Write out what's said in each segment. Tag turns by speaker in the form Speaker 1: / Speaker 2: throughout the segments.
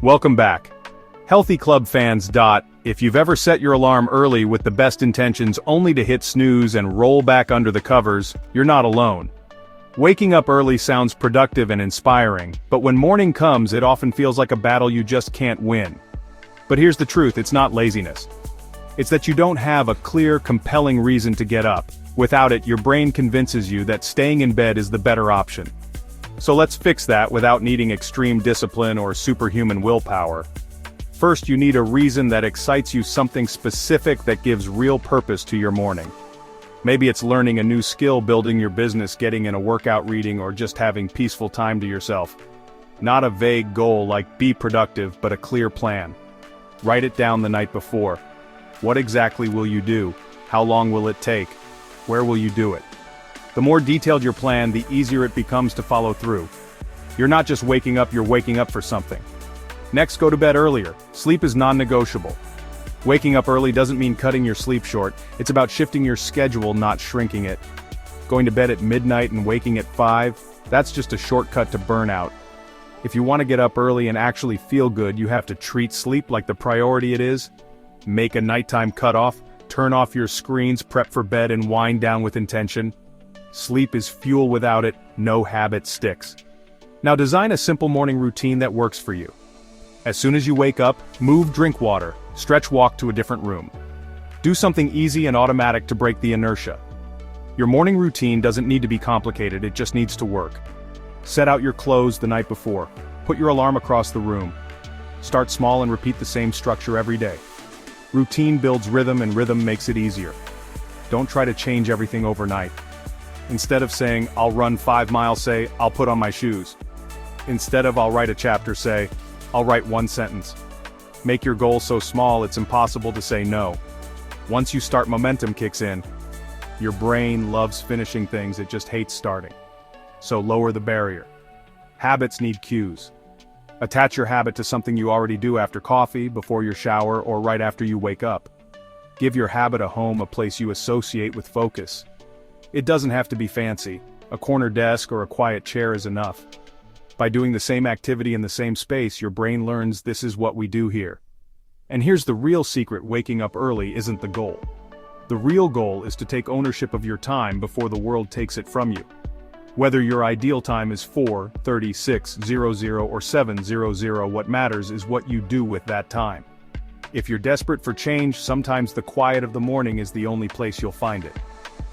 Speaker 1: Welcome back. Healthy Club fans. If you've ever set your alarm early with the best intentions only to hit snooze and roll back under the covers, you're not alone. Waking up early sounds productive and inspiring, but when morning comes it often feels like a battle you just can't win. But here's the truth, it's not laziness. It's that you don't have a clear, compelling reason to get up. Without it, your brain convinces you that staying in bed is the better option. So let's fix that without needing extreme discipline or superhuman willpower. First, you need a reason that excites you, something specific that gives real purpose to your morning. Maybe it's learning a new skill, building your business, getting in a workout, reading, or just having peaceful time to yourself. Not a vague goal like be productive, but a clear plan. Write it down the night before. What exactly will you do? How long will it take? Where will you do it? The more detailed your plan, the easier it becomes to follow through. You're not just waking up, you're waking up for something. Next, go to bed earlier. Sleep is non-negotiable. Waking up early doesn't mean cutting your sleep short, it's about shifting your schedule, not shrinking it. Going to bed at midnight and waking at 5, that's just a shortcut to burnout. If you want to get up early and actually feel good, you have to treat sleep like the priority it is. Make a nighttime cutoff, turn off your screens, prep for bed, and wind down with intention. Sleep is fuel, without it, no habit sticks. Now design a simple morning routine that works for you. As soon as you wake up, move, drink water, stretch, walk to a different room. Do something easy and automatic to break the inertia. Your morning routine doesn't need to be complicated, it just needs to work. Set out your clothes the night before. Put your alarm across the room. Start small and repeat the same structure every day. Routine builds rhythm and rhythm makes it easier. Don't try to change everything overnight. Instead of saying, I'll run 5 miles, say, I'll put on my shoes. Instead of I'll write a chapter, say, I'll write 1 sentence. Make your goal so small it's impossible to say no. Once you start, momentum kicks in. Your brain loves finishing things, it just hates starting. So lower the barrier. Habits need cues. Attach your habit to something you already do after coffee, before your shower, or right after you wake up. Give your habit a home, a place you associate with focus. It doesn't have to be fancy. A corner desk or a quiet chair is enough. By doing the same activity in the same space, your brain learns this is what we do here. And here's the real secret: waking up early isn't the goal. The real goal is to take ownership of your time before the world takes it from you. Whether your ideal time is 4:30, 6:00, or 7:00, what matters is what you do with that time. If you're desperate for change, sometimes the quiet of the morning is the only place you'll find it.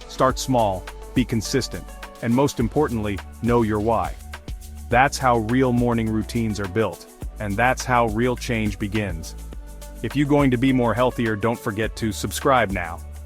Speaker 1: Start small, be consistent, and most importantly, know your why. That's how real morning routines are built, and that's how real change begins. If you're going to be more healthier, don't forget to subscribe now.